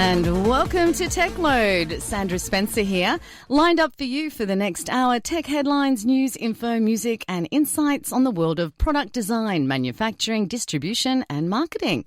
And welcome to Tech Load. Sandra Spencer here, lined up for you for the next hour. Tech headlines, news, info, music and insights on the world of product design, manufacturing, distribution and marketing.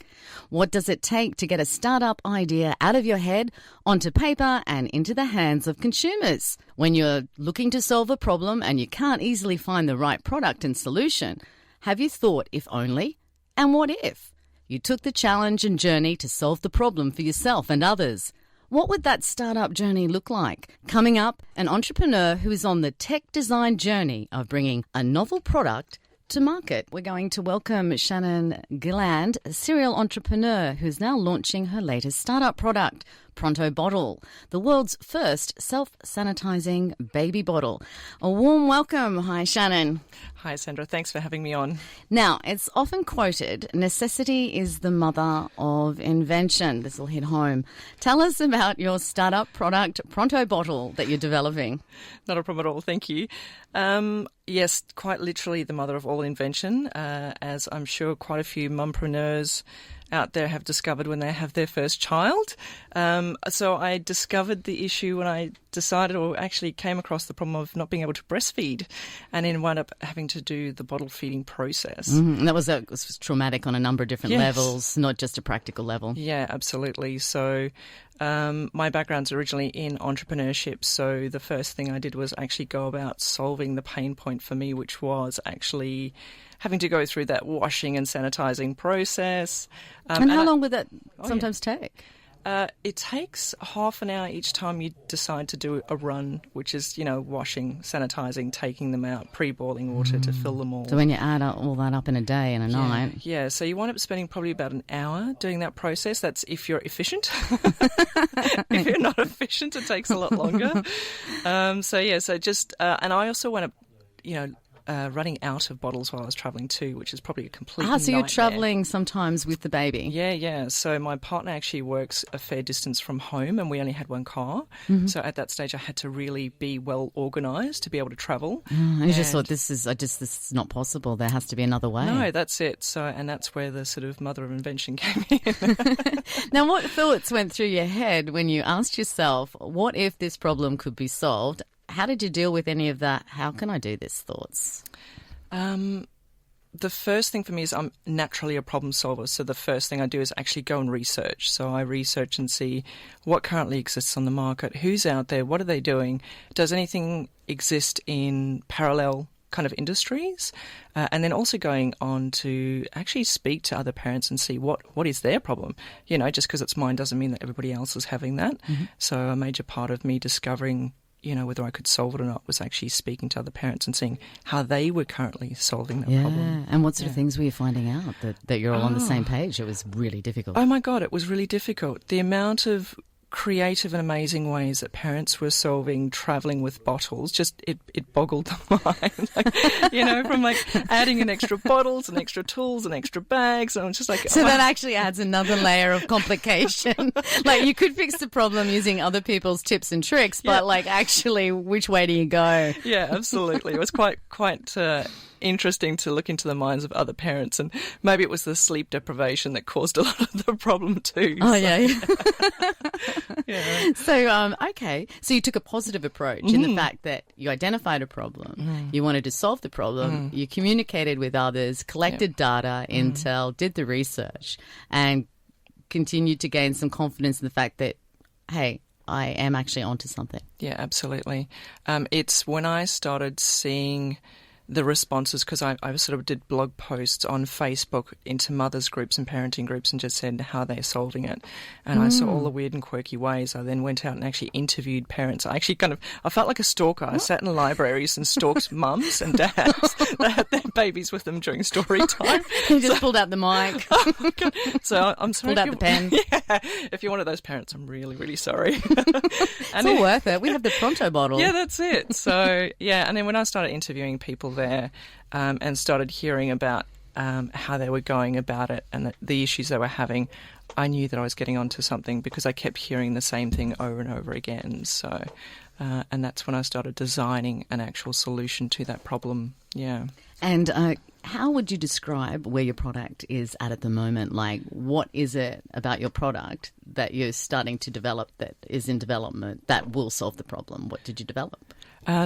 What does it take to get a startup idea out of your head, onto paper and into the hands of consumers? When you're looking to solve a problem and you can't easily find the right product and solution, have you thought if only? And what if you took the challenge and journey to solve the problem for yourself and others? What would that startup journey look like? Coming up, an entrepreneur who is on the tech design journey of bringing a novel product to market. We're going to welcome Shannon Gilleland, a serial entrepreneur who's now launching her latest startup product, Pronto Bottle, the world's first self-sanitizing baby bottle. A warm welcome. Hi, Shannon. Hi, Sandra. Thanks for having me on. Now, it's often quoted, necessity is the mother of invention. This will hit home. Tell us about your startup product, Pronto Bottle, that you're developing. Not a problem at all. Thank you. Yes, quite literally the mother of all invention, as I'm sure quite a few mumpreneurs out there have discovered when they have their first child. So I discovered the issue when I decided, or actually came across the problem of not being able to breastfeed, and then wound up having to do the bottle feeding process. And that was traumatic on a number of different levels, not just a practical level. Yeah, absolutely. So my background's originally in entrepreneurship, so the first thing I did was actually go about solving the pain point for me, which was actually having to go through that washing and sanitizing process. And how long would that sometimes take? It takes half an hour each time you decide to do a run, which is, washing, sanitizing, taking them out, pre-boiling water to fill them all. So when you add all that up in a day and a night. Yeah, so you wind up spending probably about an hour doing that process. That's if you're efficient. If you're not efficient, it takes a lot longer. And I also went up, running out of bottles while I was travelling too, which is probably a complete nightmare. So you're travelling sometimes with the baby? Yeah. So my partner actually works a fair distance from home and we only had one car. So at that stage I had to really be well organised to be able to travel. I just thought this is not possible. There has to be another way. No, that's it. So, and that's where the sort of mother of invention came in. Now, what thoughts went through your head when you asked yourself, what if this problem could be solved? How did you deal with any of that? How can I do this thoughts? The first thing for me is I'm naturally a problem solver. So the first thing I do is actually go and research. So I research and see what currently exists on the market, who's out there, what are they doing, does anything exist in parallel kind of industries, and then also going on to actually speak to other parents and see what is their problem. Just because it's mine doesn't mean that everybody else is having that. So a major part of me discovering whether I could solve it or not was actually speaking to other parents and seeing how they were currently solving that problem. And what sort of things were you finding out that you're all on the same page? It was really difficult. Oh my God, it was really difficult. The amount of creative and amazing ways that parents were solving travelling with bottles, just it boggled the mind. From adding in extra bottles and extra tools and extra bags, and I'm just like, so that actually adds another layer of complication. You could fix the problem using other people's tips and tricks, but actually, which way do you go? Yeah, absolutely. It was quite interesting to look into the minds of other parents, and maybe it was the sleep deprivation that caused a lot of the problem too. Oh, yeah. So, okay. So you took a positive approach in the fact that you identified a problem, you wanted to solve the problem, you communicated with others, collected data, intel, did the research, and continued to gain some confidence in the fact that, hey, I am actually onto something. Yeah, absolutely. It's when I started seeing the responses, because I sort of did blog posts on Facebook into mothers groups and parenting groups and just said how they're solving it. And I saw all the weird and quirky ways. I then went out and actually interviewed parents. I felt like a stalker. I sat in libraries and stalked mums and dads that had their babies with them during story time. You just pulled out the mic. So I'm sorry. Pulled out the pen. Yeah, if you're one of those parents, I'm really, really sorry. It's all worth it. We have the Pronto Bottle. Yeah, that's it. So, and then when I started interviewing people there and started hearing about how they were going about it and the issues they were having, I knew that I was getting onto something because I kept hearing the same thing over and over again. So, and that's when I started designing an actual solution to that problem. Yeah. And how would you describe where your product is at the moment? Like, what is it about your product that you're starting to develop that is in development that will solve the problem? What did you develop?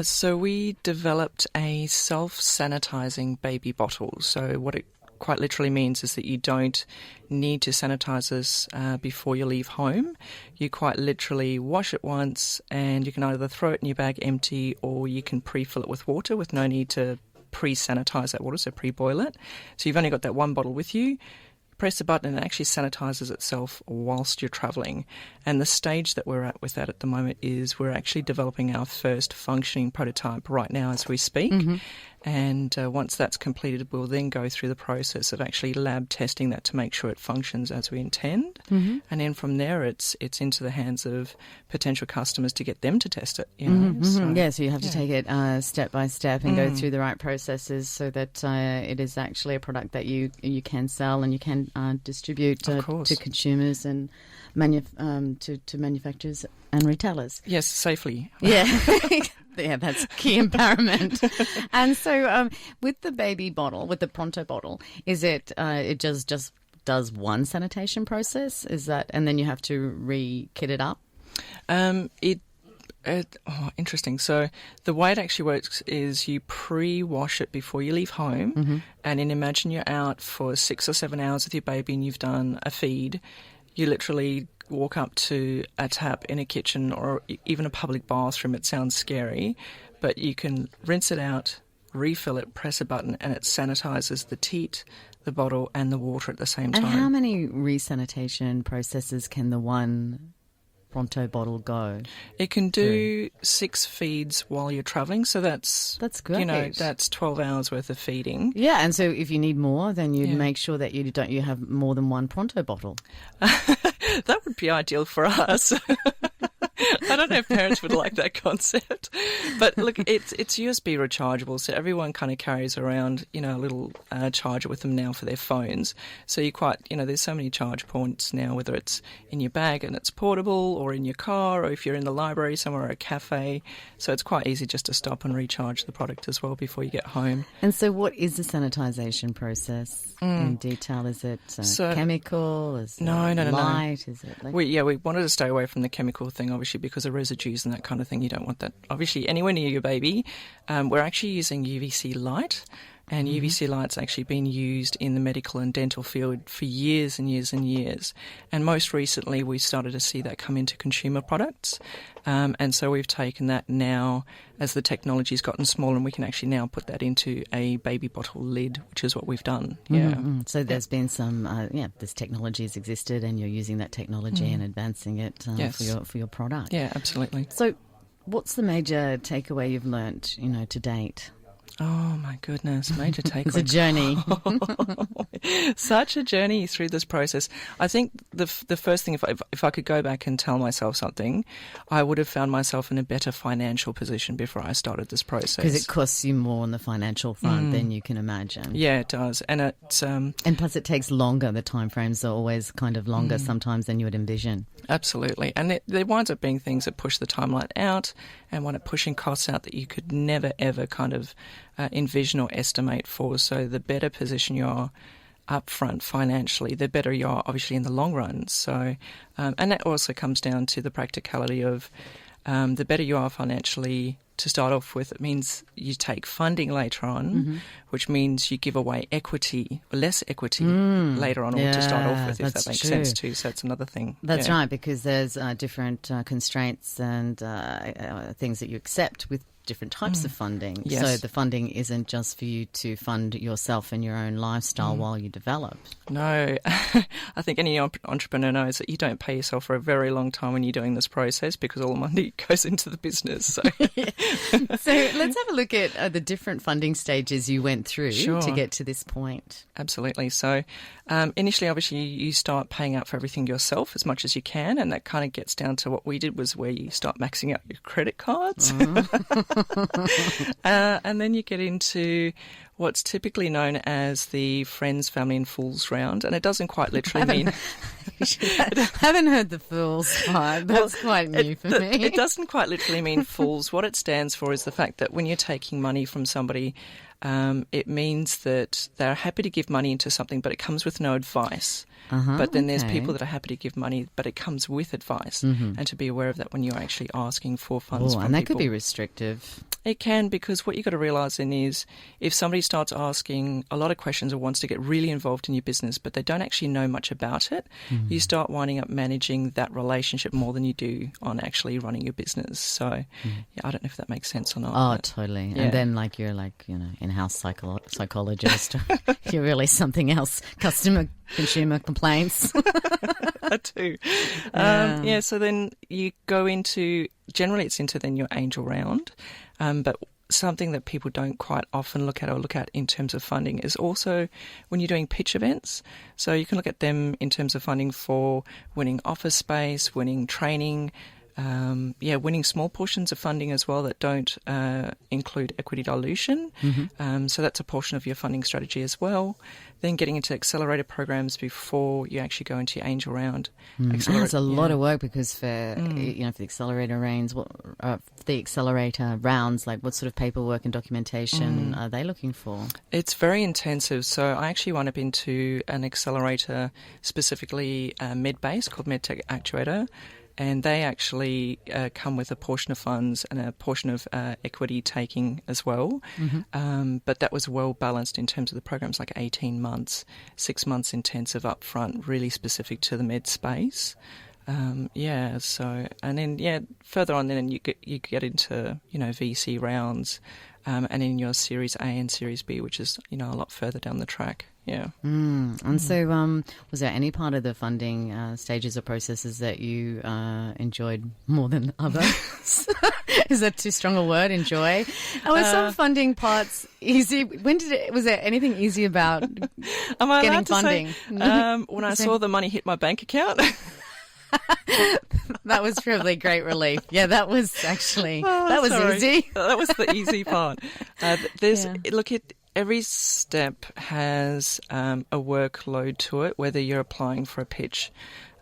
So we developed a self-sanitizing baby bottle. So what it quite literally means is that you don't need to sanitize this before you leave home. You quite literally wash it once, and you can either throw it in your bag empty, or you can pre-fill it with water with no need to pre-sanitize that water, so pre-boil it. So you've only got that one bottle with you. Press the button and it actually sanitizes itself whilst you're travelling. And the stage that we're at with that at the moment is we're actually developing our first functioning prototype right now as we speak. Mm-hmm. And once that's completed, we'll then go through the process of actually lab testing that to make sure it functions as we intend. Mm-hmm. And then from there, it's into the hands of potential customers to get them to test it. You know? Mm-hmm. So you have to take it step by step and go through the right processes so that it is actually a product that you can sell and you can distribute to consumers and to manufacturers and retailers. Yes, safely. Yeah. Yeah, that's key empowerment. And so with the baby bottle, with the Pronto bottle, is it just does one sanitation process? Is that, and then you have to re-kit it up? Interesting. So the way it actually works is you pre-wash it before you leave home, and then imagine you're out for 6 or 7 hours with your baby and you've done a feed. You literally walk up to a tap in a kitchen or even a public bathroom. It sounds scary, but you can rinse it out, refill it, press a button, and it sanitizes the teat, the bottle, and the water at the same time. And how many resanitation processes can the one Pronto bottle go? It can do 6 feeds while you're travelling, so that's great. You know, that's 12 hours worth of feeding. Yeah, and so if you need more, then you'd make sure that you have more than one Pronto bottle. That would be ideal for us. I don't know if parents would like that concept. But look, it's USB rechargeable, so everyone kind of carries around, a little charger with them now for their phones. So there's so many charge points now, whether it's in your bag and it's portable, or in your car, or if you're in the library somewhere or a cafe. So it's quite easy just to stop and recharge the product as well before you get home. And so what is the sanitisation process in detail? Is it chemical? Is it light? No. Is it like... We wanted to stay away from the chemical thing, obviously, because of residues and that kind of thing. You don't want that, obviously, anywhere near your baby. We're actually using UVC light, and UVC light's actually been used in the medical and dental field for years and years and years. And most recently, we started to see that come into consumer products. And so we've taken that now, as the technology's gotten smaller, and we can actually now put that into a baby bottle lid, which is what we've done. Yeah. Mm-hmm. So there's been some, this technology has existed, and you're using that technology and advancing it for your product. Yeah, absolutely. So what's the major takeaway you've learnt, to date? Oh, my goodness, major takeaway. It's a journey. Such a journey through this process. I think the first thing, if I could go back and tell myself something, I would have found myself in a better financial position before I started this process. Because it costs you more on the financial front than you can imagine. Yeah, it does. And it's and plus it takes longer. The time frames are always kind of longer sometimes than you would envision. Absolutely. And there winds up being things that push the timeline out and wind up pushing costs out that you could never, ever kind of envision or estimate for. So the better position you are up front financially, the better you are obviously in the long run. So, and that also comes down to the practicality of the better you are financially to start off with. It means you take funding later on, which means you give away equity, less equity later on, or to start off with, if that makes sense too. So that's another thing. That's right, because there's different constraints and things that you accept with different types of funding. Yes. So the funding isn't just for you to fund yourself and your own lifestyle while you develop. No, I think any entrepreneur knows that you don't pay yourself for a very long time when you're doing this process, because all the money goes into the business. So, So let's have a look at the different funding stages you went through to get to this point. Absolutely. So initially, obviously, you start paying out for everything yourself as much as you can, and that kind of gets down to what we did, was where you start maxing out your credit cards. And then you get into what's typically known as the friends, family and fools round, and it doesn't quite literally mean... Haven't heard the fool's part. That's quite new for me. It doesn't quite literally mean fools. What it stands for is the fact that when you're taking money from somebody, it means that they're happy to give money into something, but it comes with no advice. But then there's people that are happy to give money, but it comes with advice. And to be aware of that when you're actually asking for funds from and that people. could be restrictive. It can, because what you've got to realise then is if somebody starts asking a lot of questions or wants to get really involved in your business, but they don't actually know much about it, you start winding up managing that relationship more than you do on actually running your business. So, yeah, I don't know if that makes sense or not. Oh, totally. Yeah. And then you're in-house psychologist. You're really something else. Consumer complaints. I do. So then you go into, generally it's into then your angel round. But something that people don't quite often look at in terms of funding is also when you're doing pitch events. So you can look at them in terms of funding for winning office space, winning training, winning small portions of funding as well that don't include equity dilution. So that's a portion of your funding strategy as well. Then getting into accelerator programs before you actually go into your angel round. That's a lot of work because for for the accelerator rounds, like what sort of paperwork and documentation are they looking for? It's very intensive. So I actually wound up into an accelerator specifically med-based called MedTech Actuator. And they actually come with a portion of funds and a portion of equity taking as well. But that was well balanced in terms of the programs, like 18 months, 6 months intensive upfront, really specific to the med space. Further on then you get into, VC rounds and in your Series A and Series B, which is, a lot further down the track. Yeah. And so was there any part of the funding stages or processes that you enjoyed more than others? Is that too strong a word, enjoy? Were some funding parts easy? Was there anything easy about getting funding? When I saw the money hit my bank account. That was probably great relief. Yeah, that was actually, easy. That was the easy part. Every step has a workload to it, whether you're applying for a pitch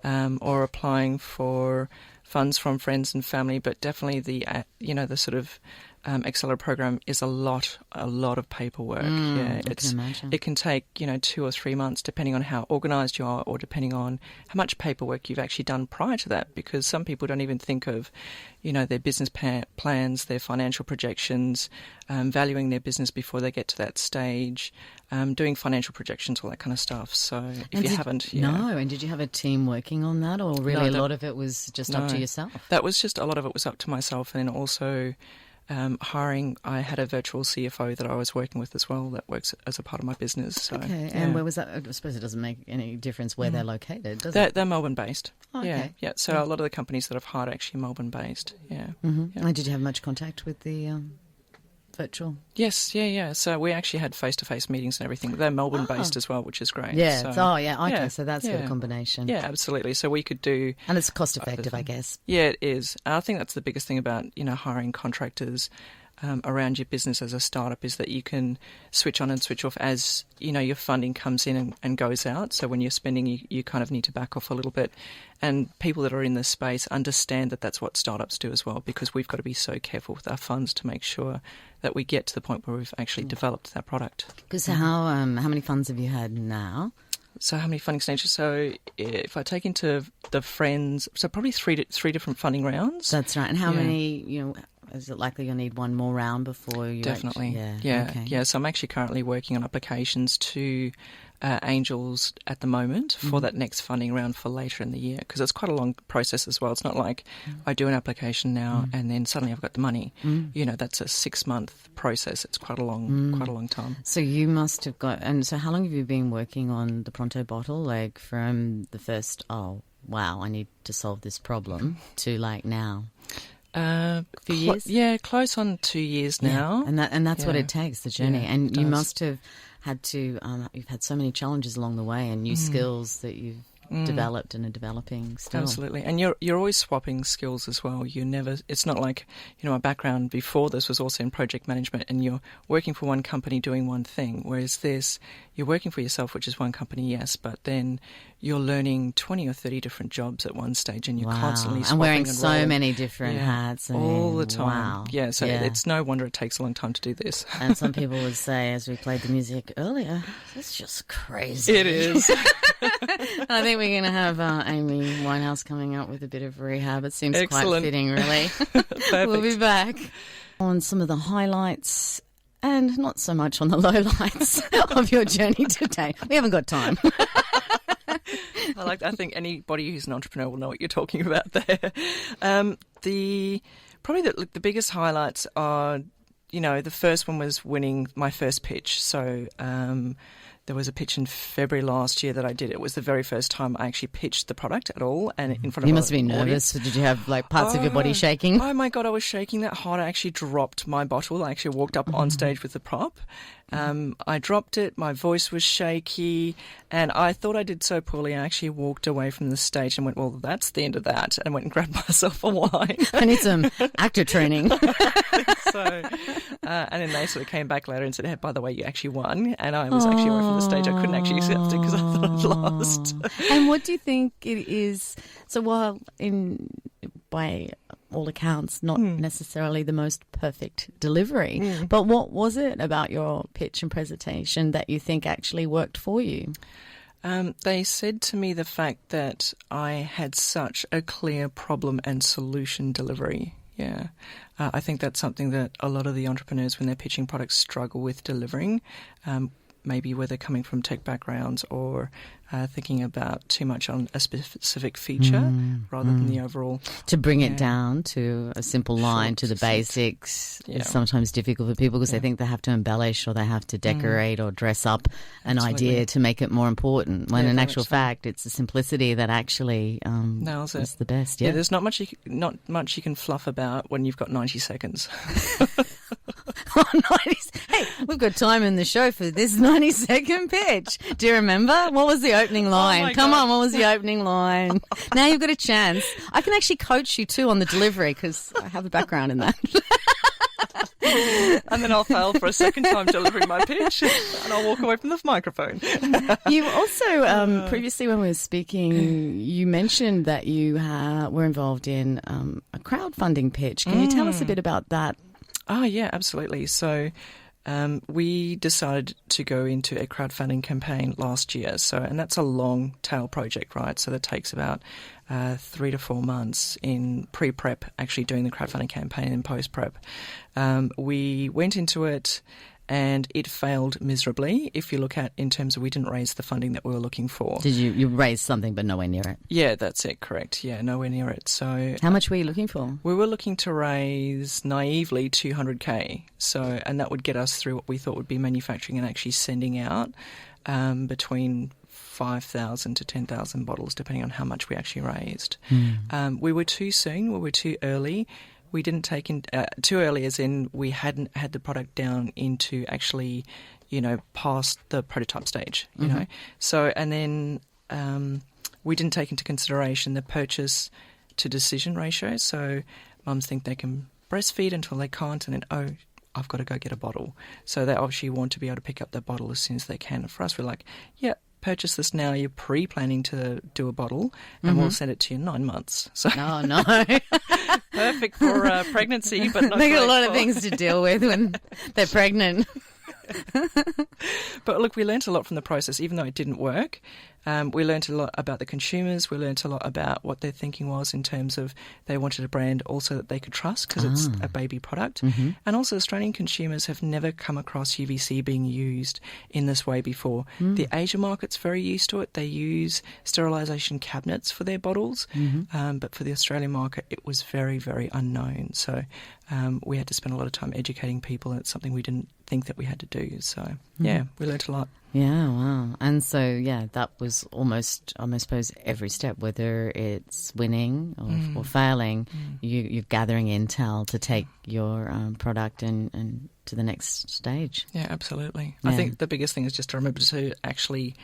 or applying for funds from friends and family. But definitely the sort of accelerator program is a lot of paperwork. It can take 2 or 3 months, depending on how organised you are, or depending on how much paperwork you've actually done prior to that. Because some people don't even think of, their business plans, their financial projections, valuing their business before they get to that stage, doing financial projections, all that kind of stuff. So if you haven't, no. And did you have a team working on that, or really a lot of it was just up to yourself? That was just a lot of it was up to myself, and then also. Hiring, I had a virtual CFO that I was working with as well that works as a part of my business. So, okay, and where was that? I suppose it doesn't make any difference where they're located, does it? They're Melbourne-based. Oh, okay. Yeah. So a lot of the companies that I've hired are actually Melbourne-based. Yeah. And did you have much contact with the virtual? Yes, yeah. So we actually had face-to-face meetings and everything. They're Melbourne-based as well, which is great. Yeah. So, so that's a combination. Yeah, absolutely. So we could do... And it's cost-effective, I guess. Yeah, it is. I think that's the biggest thing about, hiring contractors around your business as a startup is that you can switch on and switch off as, your funding comes in and goes out. So when you're spending, you kind of need to back off a little bit. And people that are in this space understand that that's what startups do as well, because we've got to be so careful with our funds to make sure that we get to the point where we've actually developed that product. Because how many funds have you had now? So how many funding stages? So if I take into the friends, so probably three different funding rounds. That's right. And how many, is it likely you'll need one more round before you Definitely. Okay. Yeah. So I'm actually currently working on applications to angels at the moment for that next funding round for later in the year, because it's quite a long process as well. It's not like I do an application now and then suddenly I've got the money. That's a 6-month process. It's quite a long time. So you must have got, and so how long have you been working on the Pronto Bottle? Like from the first, I need to solve this problem, to like now? A few years? Yeah, close on 2 years now. And that's what it takes, the journey. Yeah, and you must have had to, you've had so many challenges along the way and new skills that you've developed and are developing still. Absolutely. And you're always swapping skills as well. It's not like, my background before this was also in project management, and you're working for one company doing one thing, whereas this, you're working for yourself, which is one company, yes, but then you're learning 20 or 30 different jobs at one stage, and you're constantly swapping and wearing and so rolling. many different hats. All the time. Wow. Yeah, so it's no wonder it takes a long time to do this. And some people would say, as we played the music earlier, it's just crazy. It is. I think we're going to have Amy Winehouse coming up with a bit of rehab. It seems Excellent. quite fitting, really. We'll be back on some of the highlights and not so much on the lowlights of your journey today. We haven't got time. I think anybody who's an entrepreneur will know what you're talking about there. The biggest highlights are, the first one was winning my first pitch. So there was a pitch in February last year that I did. It was the very first time I actually pitched the product at all, and in front of you must have been nervous. Did you have parts of your body shaking? Oh my God, I was shaking that hard. I actually dropped my bottle. I actually walked up on stage with the prop. I dropped it. My voice was shaky, and I thought I did so poorly. I actually walked away from the stage and went, "Well, that's the end of that," and went and grabbed myself a wine. I need some actor training. And then they sort of came back later and said, "Hey, by the way, you actually won." And I was actually away from the stage. I couldn't actually accept it because I thought I'd lost. And what do you think it is? So while by all accounts, not necessarily the most perfect delivery, but what was it about your pitch and presentation that you think actually worked for you? They said to me the fact that I had such a clear problem and solution delivery. Yeah. I think that's something that a lot of the entrepreneurs, when they're pitching products, struggle with delivering. Maybe where they're coming from tech backgrounds or thinking about too much on a specific feature rather than the overall. To bring it down to a simple line, to the basics, is sometimes difficult for people because they think they have to embellish or they have to decorate or dress up an idea to make it more important, when in actual fact it's the simplicity that actually nails it. Is the best. Yeah, there's not much you can fluff about when you've got 90 seconds. Hey, we've got time in the show for this 90-second pitch. Do you remember? What was the opening line? Come on, what was the opening line? Now you've got a chance. I can actually coach you too on the delivery because I have a background in that. And then I'll fail for a second time delivering my pitch and I'll walk away from the microphone. You also, previously when we were speaking, you mentioned that you were involved in a crowdfunding pitch. Can you tell us a bit about that? Oh, yeah, absolutely. So we decided to go into a crowdfunding campaign last year. And that's a long tail project, right? So that takes about 3 to 4 months in pre-prep, actually doing the crowdfunding campaign and post-prep. We went into it and it failed miserably. If you look at in terms of we didn't raise the funding that we were looking for. Did you raise something but nowhere near it? Yeah, that's it, correct. Yeah, nowhere near it. So how much were you looking for? We were looking to raise naively $200K. And that would get us through what we thought would be manufacturing and actually sending out between 5,000 to 10,000 bottles, depending on how much we actually raised. We were too soon. We were too early. We didn't take in too early, as in we hadn't had the product down into actually, past the prototype stage, you know. So, and then we didn't take into consideration the purchase to decision ratio. So mums think they can breastfeed until they can't, and then, I've got to go get a bottle. So they obviously want to be able to pick up that bottle as soon as they can. And for us, we're like, yeah, purchase this now. You're pre-planning to do a bottle, and we'll send it to you in 9 months. So oh no, perfect for pregnancy, but not they got a lot for... of things to deal with when they're pregnant. But look, we learnt a lot from the process, even though it didn't work. We learnt a lot about the consumers. We learnt a lot about what their thinking was in terms of they wanted a brand also that they could trust because it's a baby product. And also Australian consumers have never come across UVC being used in this way before. The Asia market's very used to it. They use sterilisation cabinets for their bottles. But for the Australian market, it was very, very unknown. So we had to spend a lot of time educating people, and it's something we didn't think that we had to do. So, yeah, we learnt a lot. Yeah, wow. And so, yeah, that was almost, I suppose, every step, whether it's winning or failing, you're gathering intel to take your product and to the next stage. Yeah, absolutely. Yeah. I think the biggest thing is just to remember to actually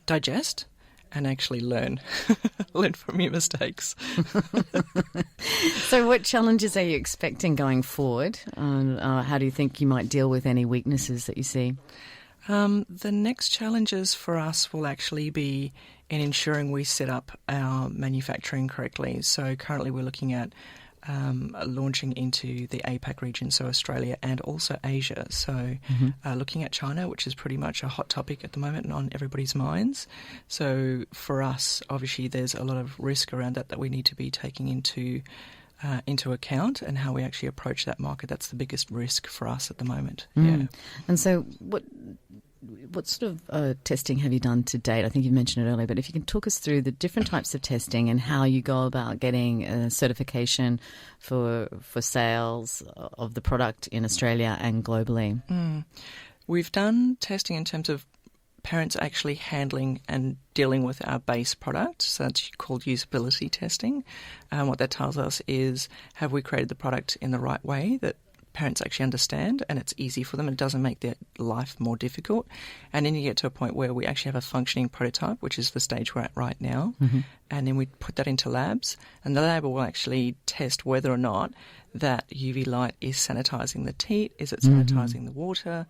digest and actually learn from your mistakes. So what challenges are you expecting going forward? How do you think you might deal with any weaknesses that you see? The next challenges for us will actually be in ensuring we set up our manufacturing correctly. So currently we're looking at launching into the APAC region, so Australia and also Asia. So looking at China, which is pretty much a hot topic at the moment and on everybody's minds. So for us, obviously, there's a lot of risk around that we need to be taking into account, and how we actually approach that market. That's the biggest risk for us at the moment. Yeah. And so what sort of testing have you done to date? I think you mentioned it earlier, but if you can talk us through the different types of testing and how you go about getting a certification for sales of the product in Australia and globally. We've done testing in terms of parents actually handling and dealing with our base product. So that's called usability testing. What that tells us is, have we created the product in the right way that parents actually understand and it's easy for them and it doesn't make their life more difficult? And then you get to a point where we actually have a functioning prototype, which is the stage we're at right now. And then we put that into labs, and the lab will actually test whether or not that UV light is sanitizing the teat, is it sanitizing the water,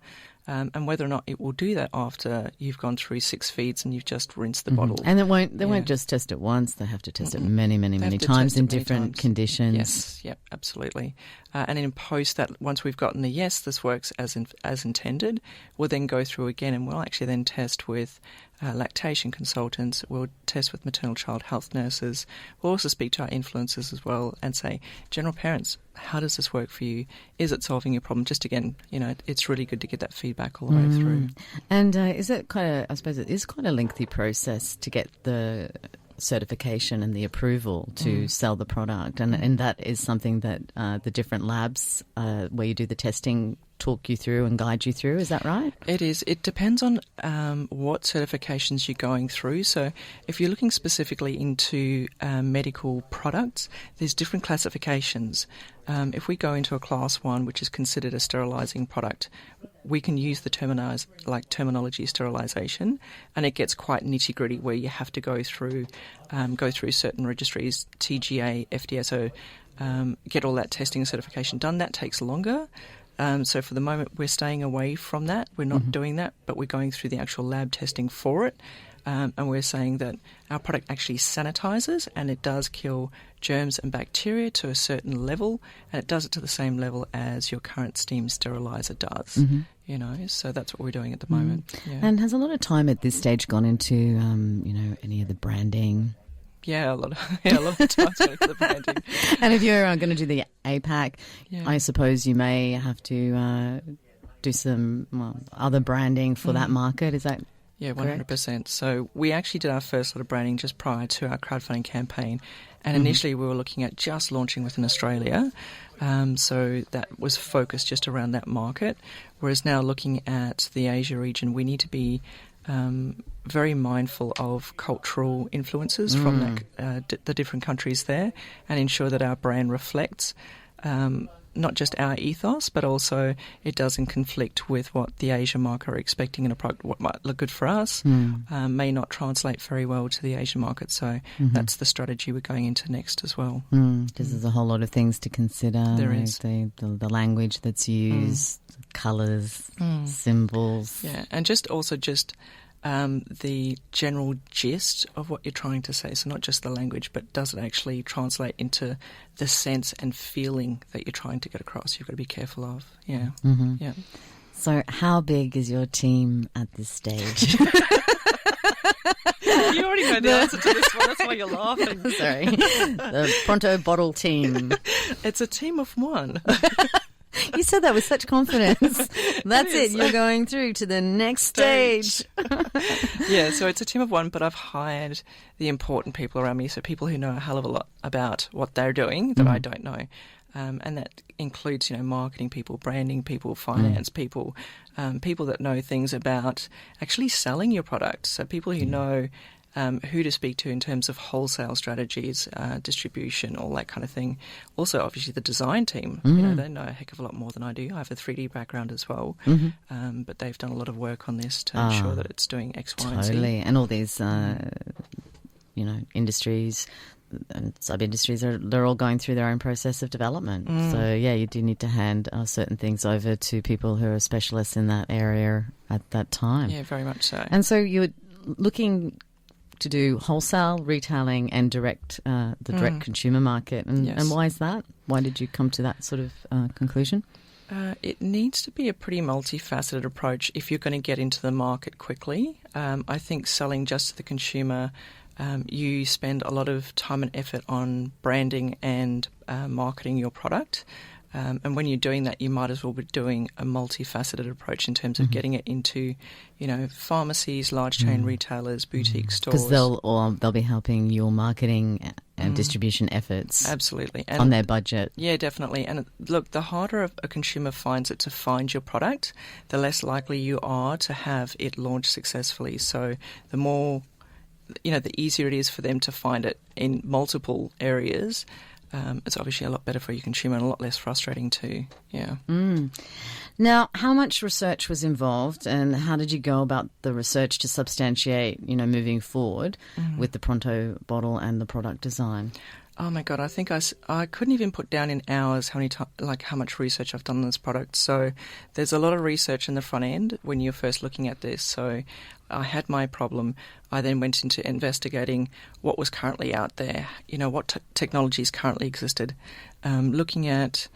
and whether or not it will do that after you've gone through 6 feeds and you've just rinsed the bottle. And they won't just test it once; they have to test it many times in different conditions. Yes, yep, absolutely. And in post that, once we've gotten the yes, this works as intended, we'll then go through again, and we'll actually then test with lactation consultants. We'll test with maternal child health nurses. We'll also speak to our influencers as well and say, general parents, how does this work for you? Is it solving your problem? Just again, it's really good to get that feedback all the way through. And is it I suppose it is quite a lengthy process to get the certification and the approval to sell the product, and that is something that the different labs where you do the testing talk you through and guide you through. Is that right? It is. It depends on what certifications you're going through. So if you're looking specifically into medical products, there's different classifications. If we go into a class 1, which is considered a sterilising product, we can use the terminology sterilisation, and it gets quite nitty-gritty where you have to go through certain registries, TGA, FDSO, get all that testing and certification done. That takes longer. So for the moment, we're staying away from that. We're not doing that, but we're going through the actual lab testing for it. And we're saying that our product actually sanitizes, and it does kill germs and bacteria to a certain level, and it does it to the same level as your current steam sterilizer does. So that's what we're doing at the moment. Yeah. And has a lot of time at this stage gone into, any of the branding? Yeah, a lot of the time's going to the branding. And if you're going to do the APAC, I suppose you may have to do some other branding for that market. Is that Yeah, 100%. So we actually did our first lot of branding just prior to our crowdfunding campaign. And initially we were looking at just launching within Australia. So that was focused just around that market. Whereas now looking at the Asia region, we need to be very mindful of cultural influences from the different countries there, and ensure that our brand reflects not just our ethos, but also it doesn't conflict with what the Asian market are expecting in a product. What might look good for us may not translate very well to the Asian market. So that's the strategy we're going into next as well. Because there's a whole lot of things to consider. There is. The language that's used, colours, symbols. Yeah, and just the general gist of what you're trying to say. So not just the language, but does it actually translate into the sense and feeling that you're trying to get across? You've got to be careful of. Yeah. Yeah. So how big is your team at this stage? You already know the answer to this one. That's why you're laughing. Sorry. The Pronto Bottle team. It's a team of one. You said that with such confidence. That's it. You're going through to the next stage. Yeah, so it's a team of one, but I've hired the important people around me, so people who know a hell of a lot about what they're doing that I don't know. And that includes, marketing people, branding people, finance people, people that know things about actually selling your product. So people who know who to speak to in terms of wholesale strategies, distribution, all that kind of thing. Also, obviously, the design team, they know a heck of a lot more than I do. I have a 3D background as well, but they've done a lot of work on this to ensure that it's doing X, Y, and Z. Totally, and all these industries and sub-industries, they're all going through their own process of development. So, you do need to hand certain things over to people who are specialists in that area at that time. Yeah, very much so. And so you're looking to do wholesale, retailing and direct consumer market. And why is that? Why did you come to that sort of conclusion? It needs to be a pretty multifaceted approach if you're going to get into the market quickly. I think selling just to the consumer, you spend a lot of time and effort on branding and marketing your product. And when you're doing that, you might as well be doing a multifaceted approach in terms of getting it into, pharmacies, large chain retailers, boutique stores. Because they'll be helping your marketing and distribution efforts. Absolutely. And on their budget. Yeah, definitely. And look, the harder a consumer finds it to find your product, the less likely you are to have it launched successfully. So the more, the easier it is for them to find it in multiple areas, it's obviously a lot better for your consumer and a lot less frustrating too. Yeah. Now, how much research was involved and how did you go about the research to substantiate, moving forward with the Pronto Bottle and the product design? Oh my God, I think I couldn't even put down in hours how much research I've done on this product. So there's a lot of research in the front end when you're first looking at this. So I had my problem. I then went into investigating what was currently out there, what technologies currently existed, looking at,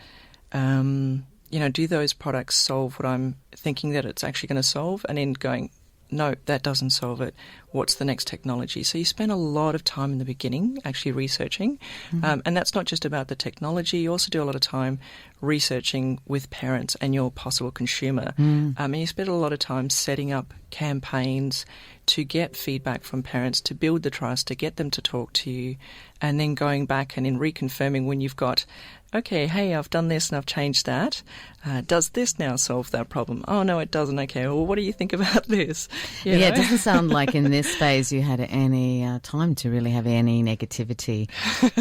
do those products solve what I'm thinking that it's actually going to solve, and then going, no, that doesn't solve it. What's the next technology? So you spend a lot of time in the beginning actually researching. And that's not just about the technology. You also do a lot of time researching with parents and your possible consumer. And you spend a lot of time setting up campaigns to get feedback from parents, to build the trust, to get them to talk to you, and then going back and then reconfirming when you've got, okay, hey, I've done this and I've changed that. Does this now solve that problem? Oh, no, it doesn't. Okay, well, what do you think about this? It doesn't sound like in this phase you had any time to really have any negativity,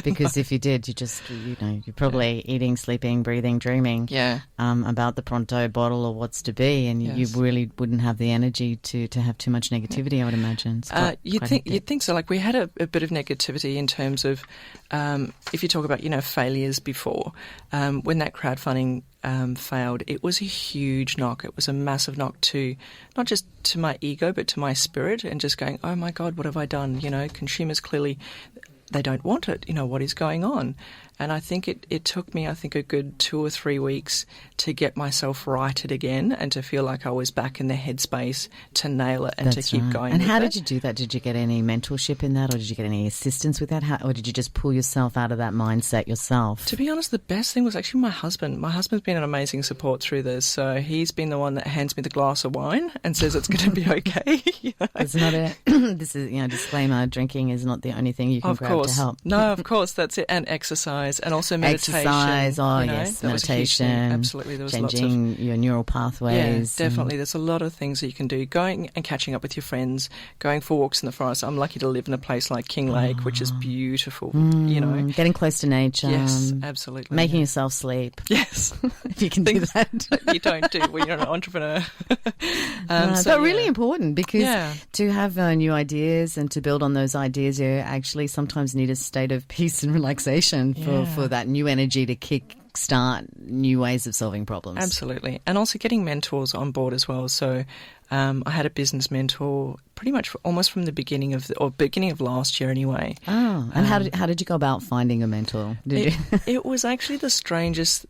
because if you did, you're probably eating, sleeping, breathing, dreaming about the Pronto Bottle or what's to be, and you really wouldn't have the energy to have too much negativity, I would imagine. You'd think so. Like we had a bit of negativity in terms of if you talk about, failures before, when that crowdfunding failed, it was a huge knock. It was a massive knock to not just to my ego, but to my spirit, and just going, oh my God, what have I done? Consumers clearly, they don't want it. What is going on? And I think it took me, a good 2 or 3 weeks to get myself righted again and to feel like I was back in the headspace to nail it and to keep going. And how did you do that? Did you get any mentorship in that, or did you get any assistance with that? Or did you just pull yourself out of that mindset yourself? To be honest, the best thing was actually my husband. My husband's been an amazing support through this. So he's been the one that hands me the glass of wine and says it's going to be okay. It's not this is, disclaimer, drinking is not the only thing you can grab to help. No, of course, that's it. And exercise. And also meditation. Exercise, meditation. Absolutely, there was changing lots of your neural pathways. Yeah, definitely. There's a lot of things that you can do. Going and catching up with your friends, going for walks in the forest. I'm lucky to live in a place like King Lake, which is beautiful. Getting close to nature. Yes, absolutely. Making yourself sleep. Yes, if you can do that. You don't do when you're an entrepreneur. But really important, because to have new ideas and to build on those ideas, you actually sometimes need a state of peace and relaxation for that new energy to kick-start new ways of solving problems. Absolutely. And also getting mentors on board as well. So I had a business mentor pretty much almost from the beginning of last year anyway. Oh, and how did you go about finding a mentor? It was actually the strangest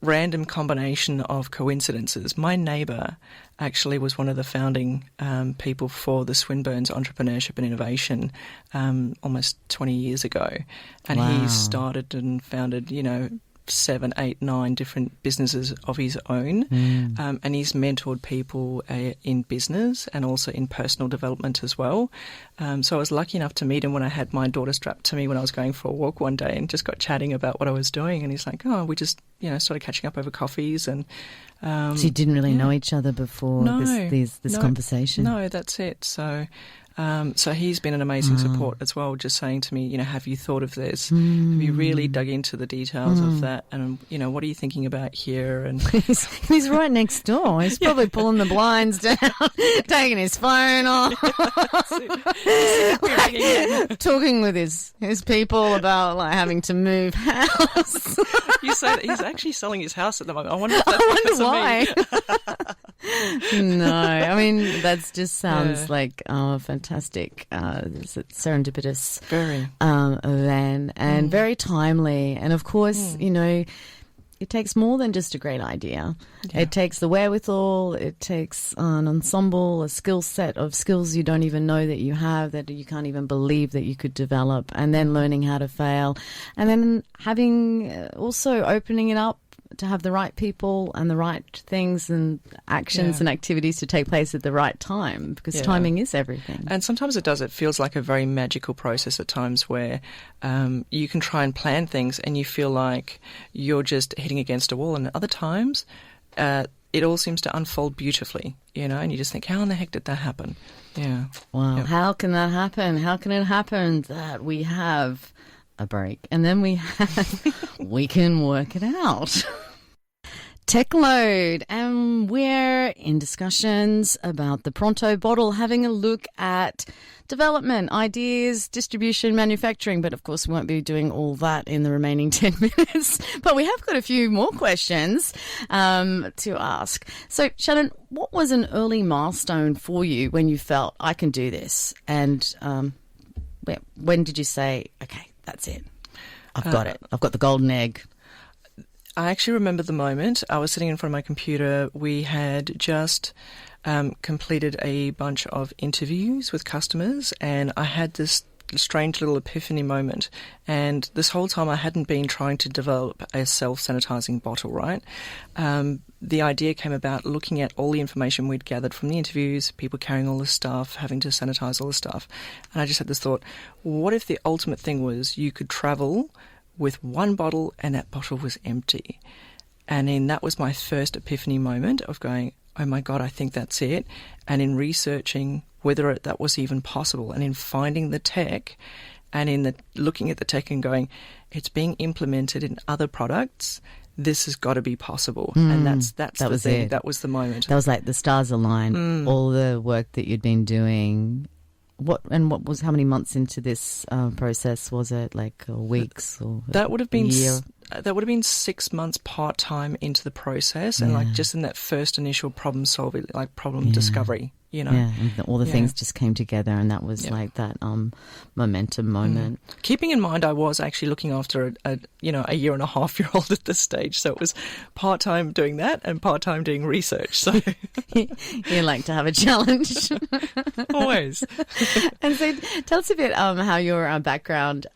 random combination of coincidences. My neighbour actually was one of the founding people for the Swinburne's Entrepreneurship and Innovation almost 20 years ago. And he started and founded, 7, 8, 9 different businesses of his own. And he's mentored people in business and also in personal development as well. So I was lucky enough to meet him when I had my daughter strapped to me when I was going for a walk one day, and just got chatting about what I was doing. And he's like, oh, we just, started catching up over coffees. And so you didn't really know each other before this conversation? No, that's it. So he's been an amazing support as well, just saying to me, have you thought of this? Have you really dug into the details of that? And, what are you thinking about here? And he's right next door. He's probably pulling the blinds down, taking his phone off, talking with his people about like having to move house. You say that he's actually selling his house at the moment. I wonder if that's why. No, I mean that just sounds like a fantastic, serendipitous very event and very timely. And of course, you know, it takes more than just a great idea. Yeah. It takes the wherewithal. It takes an ensemble, a skill set of skills you don't even know that you have, that you can't even believe that you could develop, and then learning how to fail, and then having also opening it up to have the right people and the right things and actions and activities to take place at the right time, because timing is everything. And sometimes it does. It feels like a very magical process at times where you can try and plan things and you feel like you're just hitting against a wall. And at other times, it all seems to unfold beautifully, you know, and you just think, how in the heck did that happen? Yeah. Wow. Yep. How can that happen? How can it happen that we have a break and then we can work it out? Tech Load, and we're in discussions about the Pronto Bottle, having a look at development, ideas, distribution, manufacturing, but of course we won't be doing all that in the remaining 10 minutes. But we have got a few more questions to ask. So, Shannon, what was an early milestone for you when you felt, I can do this? And when did you say, okay, that's it, I've got it, I've got the golden egg? I actually remember the moment. I was sitting in front of my computer. We had just completed a bunch of interviews with customers, and I had this strange little epiphany moment. And this whole time I hadn't been trying to develop a self-sanitizing bottle, right? The idea came about looking at all the information we'd gathered from the interviews, people carrying all this stuff, having to sanitize all this stuff. And I just had this thought, what if the ultimate thing was you could travel with one bottle and that bottle was empty? And then that was my first epiphany moment of going, oh my God, I think that's it. And in researching whether that was even possible, and in finding the tech, and in looking at the tech and going, it's being implemented in other products, this has got to be possible. And that's the thing. It. That was the moment. That was like the stars aligned. All the work that you'd been doing. How many months into this process was it? Like weeks or that would have been a year? That would have been 6 months part-time into the process, and like just in that first initial problem solving, like problem discovery, you know. Yeah, and all the things just came together, and that was like that momentum moment. Keeping in mind, I was actually looking after a 1.5-year-old at this stage, so it was part-time doing that and part-time doing research. So you like to have a challenge. Always. And so tell us a bit how your background,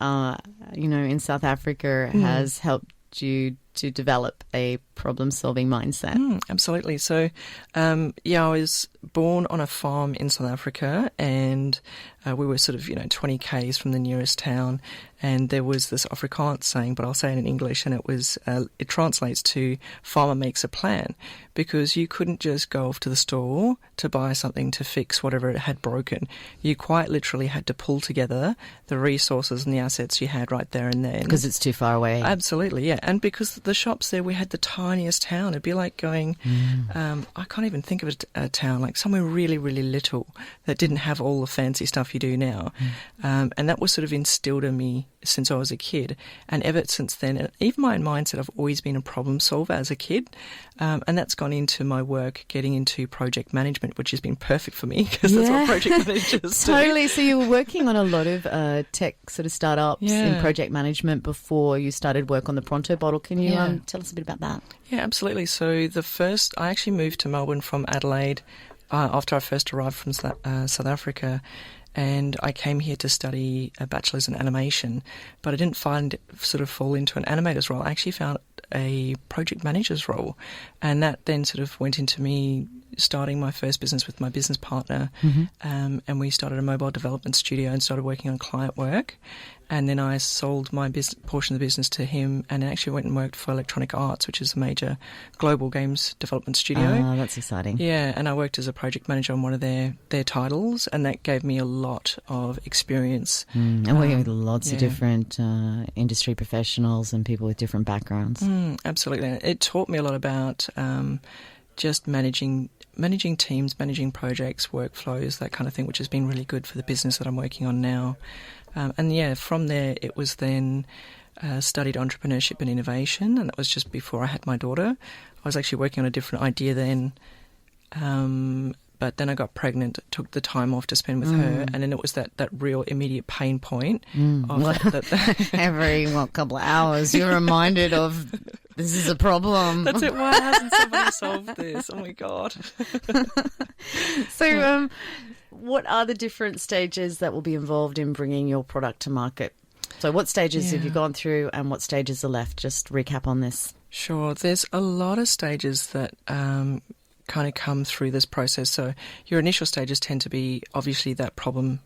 in South Africa has helped you to develop a problem-solving mindset. Absolutely. So, I was born on a farm in South Africa, and we were sort of, 20 k's from the nearest town, and there was this Afrikaans saying, but I'll say it in English, and it translates to farmer makes a plan, because you couldn't just go off to the store to buy something to fix whatever it had broken. You quite literally had to pull together the resources and the assets you had right there and then. Because it's too far away. Absolutely, yeah. And because the shops there, we had the tiniest town. It'd be like going, I can't even think of a town, like somewhere really, really little that didn't have all the fancy stuff you do now. And that was sort of instilled in me since I was a kid. And ever since then, and even my mindset, I've always been a problem solver as a kid. And that's gone into my work, getting into project management, which has been perfect for me, because that's what project managers do. Totally. So you were working on a lot of tech sort of startups in project management before you started work on the Pronto Bottle. Can you tell us a bit about that? Yeah, absolutely. So I actually moved to Melbourne from Adelaide after I first arrived from South Africa. And I came here to study a bachelor's in animation, but I didn't fall into an animator's role. I actually found a project manager's role, and that then sort of went into me starting my first business with my business partner, and we started a mobile development studio and started working on client work. And then I sold my portion of the business to him, and actually went and worked for Electronic Arts, which is a major global games development studio. Oh, that's exciting. Yeah, and I worked as a project manager on one of their titles, and that gave me a lot of experience. And working with lots of different industry professionals and people with different backgrounds. Absolutely. It taught me a lot about just managing managing teams, managing projects, workflows, that kind of thing, which has been really good for the business that I'm working on now. From there it was then studied entrepreneurship and innovation, and that was just before I had my daughter. I was actually working on a different idea then, but then I got pregnant, took the time off to spend with her, and then it was that real immediate pain point. Every couple of hours you're reminded of this is a problem. That's it. Why hasn't somebody solved this? Oh my God. So what are the different stages that will be involved in bringing your product to market? So what stages have you gone through and what stages are left? Just recap on this. Sure. There's a lot of stages that kind of come through this process. So your initial stages tend to be obviously that problem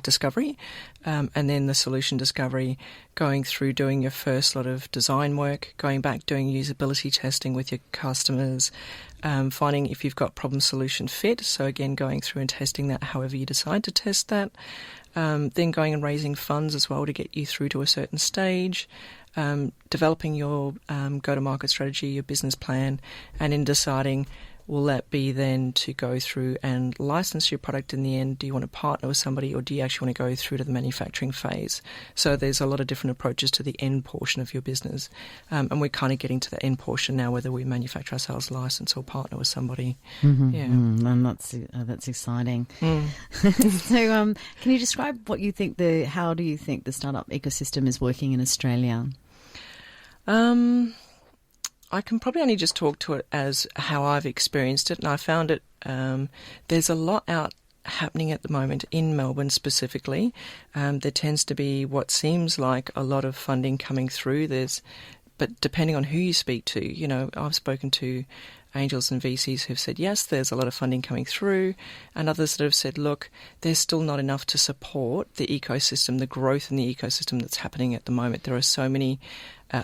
discovery, and then the solution discovery, going through doing your first lot of design work, going back doing usability testing with your customers, finding if you've got problem solution fit. So again, going through and testing that however you decide to test that. Then going and raising funds as well to get you through to a certain stage, developing your go-to-market strategy, your business plan, and in deciding, will that be then to go through and license your product in the end? Do you want to partner with somebody, or do you actually want to go through to the manufacturing phase? So there's a lot of different approaches to the end portion of your business. And we're kind of getting to the end portion now, whether we manufacture ourselves, license, or partner with somebody. And that's exciting. So can you describe what you think how do you think the startup ecosystem is working in Australia? I can probably only just talk to it as how I've experienced it, and I found it, there's a lot out happening at the moment in Melbourne specifically. There tends to be what seems like a lot of funding coming through. But depending on who you speak to, I've spoken to angels and VCs who've said, yes, there's a lot of funding coming through, and others that have said, look, there's still not enough to support the ecosystem, the growth in the ecosystem that's happening at the moment. There are so many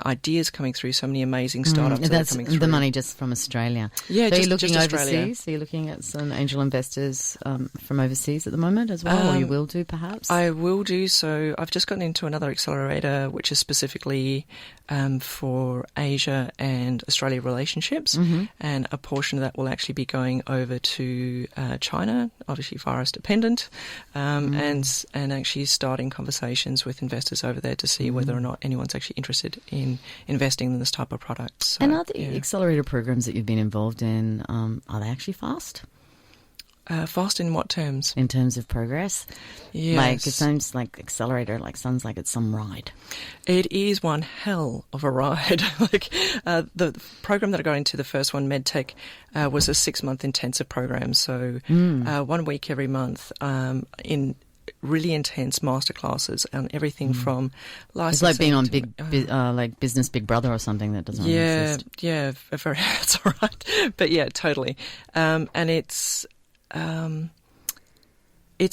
ideas coming through, so many amazing startups that are coming through. The money just from Australia. Yeah, so just, you're looking just overseas? Australia. So you're looking at some angel investors from overseas at the moment as well, or you will do perhaps? I will do. So I've just gotten into another accelerator, which is specifically for Asia and Australia relationships, and a portion of that will actually be going over to China, obviously virus dependent, and actually starting conversations with investors over there to see whether or not anyone's actually interested in investing in this type of product. So, and are the accelerator programs that you've been involved in, are they actually fast? Fast in what terms? In terms of progress? Yes. Like, it sounds like accelerator, sounds like it's some ride. It is one hell of a ride. The program that I got into, the first one, MedTech, was a 6-month intensive program. So 1 week every month in really intense masterclasses and everything from licensing. It's like being on like Business Big Brother or something that doesn't really exist. Yeah, that's all right. But yeah, totally. And it's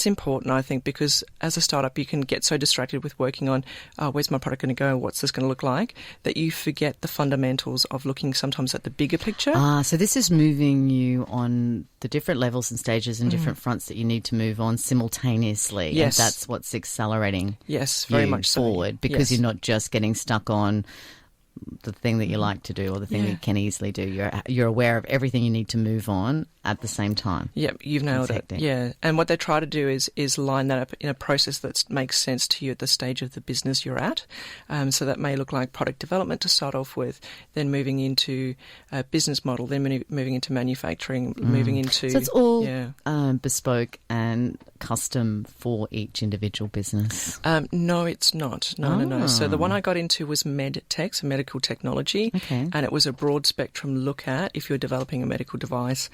important, I think, because as a startup, you can get so distracted with working on where's my product going to go, what's this going to look like, that you forget the fundamentals of looking sometimes at the bigger picture. So this is moving you on the different levels and stages and different fronts that you need to move on simultaneously. Yes. And that's what's accelerating very you much forward, because you're not just getting stuck on the thing that you like to do or the thing that you can easily do. You're aware of everything you need to move on at the same time. Yep, you've nailed it. Yeah, and what they try to do is line that up in a process that makes sense to you at the stage of the business you're at. So that may look like product development to start off with, then moving into a business model, then moving into manufacturing, moving into... So it's all bespoke and custom for each individual business? No, it's not. No. So the one I got into was MedTech, so medical technology, and it was a broad spectrum look at, if you're developing a medical device,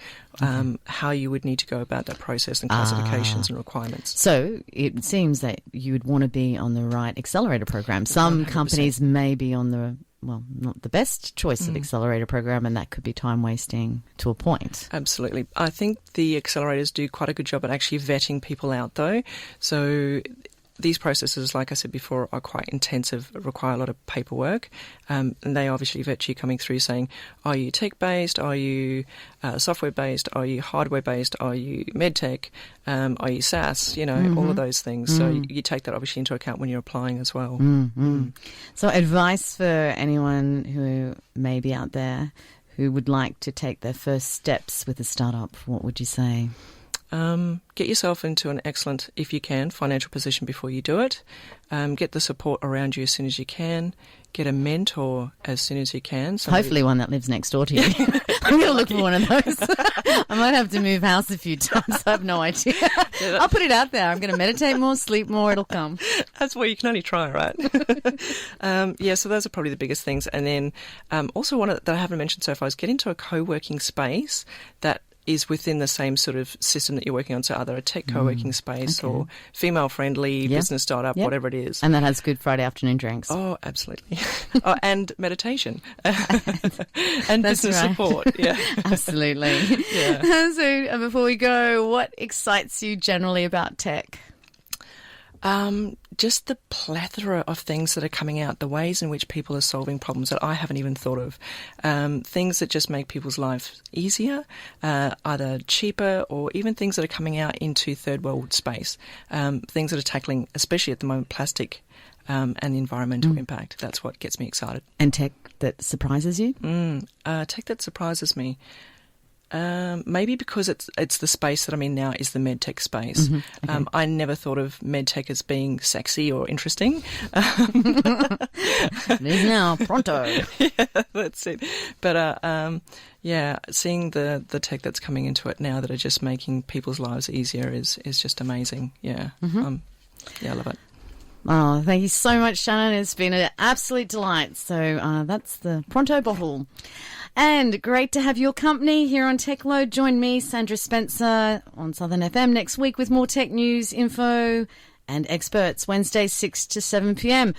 how you would need to go about that process and classifications and requirements. So it seems that you would want to be on the right accelerator program. Some 100%. Companies may be on the, not the best choice of accelerator program, and that could be time wasting to a point. Absolutely. I think the accelerators do quite a good job at actually vetting people out, though. So these processes, like I said before, are quite intensive, require a lot of paperwork, and they obviously vet you coming through saying, are you tech-based, are you software-based, are you hardware-based, are you medtech, are you SaaS, all of those things. So you take that obviously into account when you're applying as well. So advice for anyone who may be out there who would like to take their first steps with a startup, what would you say? Get yourself into an excellent, if you can, financial position before you do it. Get the support around you as soon as you can. Get a mentor as soon as you can. Hopefully one that lives next door to you. I'm going to look for one of those. I might have to move house a few times. I have no idea. I'll put it out there. I'm going to meditate more, sleep more. It'll come. That's where you can only try, right? So those are probably the biggest things. And then also one that I haven't mentioned so far is get into a co-working space that is within the same sort of system that you're working on. So either a tech co-working space or female-friendly business startup, whatever it is. And that has good Friday afternoon drinks. Oh, absolutely. And meditation. And business support. Yeah. Absolutely. Yeah. So before we go, what excites you generally about tech? Just the plethora of things that are coming out, the ways in which people are solving problems that I haven't even thought of, things that just make people's lives easier, either cheaper, or even things that are coming out into third world space, things that are tackling, especially at the moment, plastic and the environmental impact. That's what gets me excited. And tech that surprises you? Tech that surprises me. Maybe because it's the space that I'm in now is the medtech space. Okay. I never thought of medtech as being sexy or interesting. It is now, pronto. Yeah, that's it. But seeing the tech that's coming into it now that are just making people's lives easier is just amazing. Yeah, I love it. Oh, thank you so much, Shannon. It's been an absolute delight. So that's the Pronto Bottle. And great to have your company here on Tech Load. Join me, Sandra Spencer, on Southern FM next week with more tech news, info and experts, Wednesdays 6 to 7 p.m.